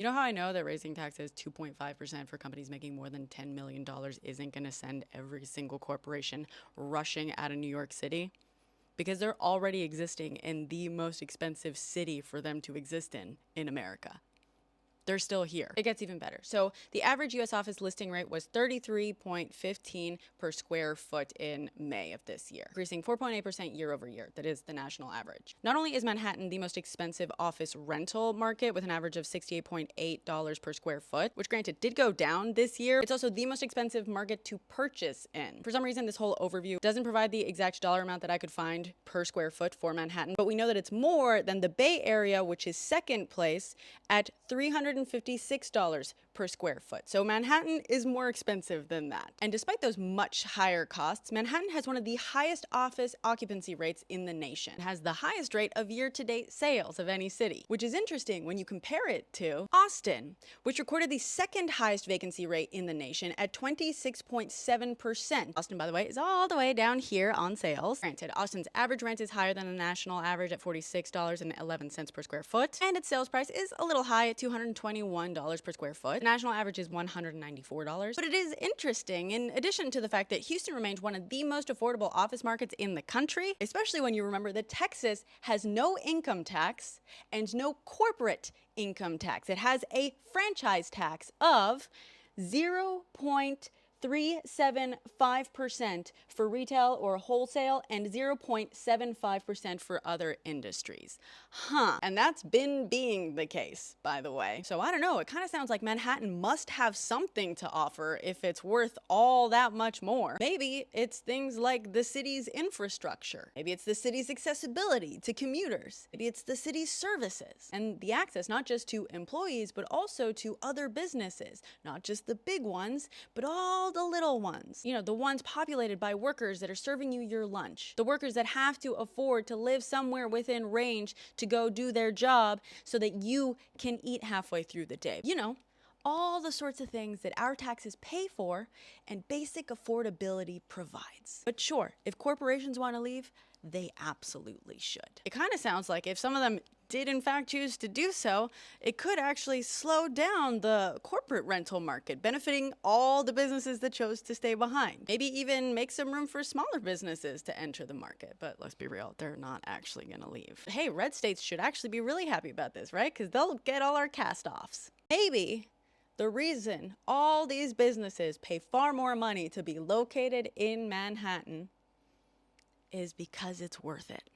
You know how I know that raising taxes 2.5% for companies making more than $10 million isn't going to send every single corporation rushing out of New York City? Because they're already existing in the most expensive city for them to exist in America. They're still here. It gets even better. So the average US office listing rate was 33.15 per square foot in May of this year, increasing 4.8% year over year. That is the national average. Not only is Manhattan the most expensive office rental market with an average of $68.8 per square foot, which granted did go down this year, it's also the most expensive market to purchase in. For some reason, this whole overview doesn't provide the exact dollar amount that I could find per square foot for Manhattan, but we know that it's more than the Bay Area, which is second place at $356 per square foot. So Manhattan is more expensive than that. And despite those much higher costs, Manhattan has one of the highest office occupancy rates in the nation. It has the highest rate of year-to-date sales of any city, which is interesting when you compare it to Austin, which recorded the second highest vacancy rate in the nation at 26.7%. Austin, by the way, is all the way down here on sales. Granted, Austin's average rent is higher than the national average at $46.11 per square foot, and its sales price is a little high at $221 per square foot. The national average is $194. But it is interesting, in addition to the fact that Houston remains one of the most affordable office markets in the country, especially when you remember that Texas has no income tax and no corporate income tax. It has a franchise tax of 0.375% for retail or wholesale and 0.75% for other industries. And that's been being the case, by the way. So I don't know, it kind of sounds like Manhattan must have something to offer if it's worth all that much more. Maybe it's things like the city's infrastructure. Maybe it's the city's accessibility to commuters. Maybe it's the city's services and the access not just to employees, but also to other businesses, not just the big ones, but all the little ones. You know, the ones populated by workers that are serving you your lunch. The workers that have to afford to live somewhere within range to go do their job so that you can eat halfway through the day. You know, all the sorts of things that our taxes pay for and basic affordability provides. But sure, if corporations want to leave, they absolutely should. It kind of sounds like if some of them did in fact choose to do so, it could actually slow down the corporate rental market, benefiting all the businesses that chose to stay behind. Maybe even make some room for smaller businesses to enter the market. But let's be real, they're not actually gonna leave. Hey, red states should actually be really happy about this, right? Because they'll get all our cast-offs. Maybe the reason all these businesses pay far more money to be located in Manhattan is because it's worth it.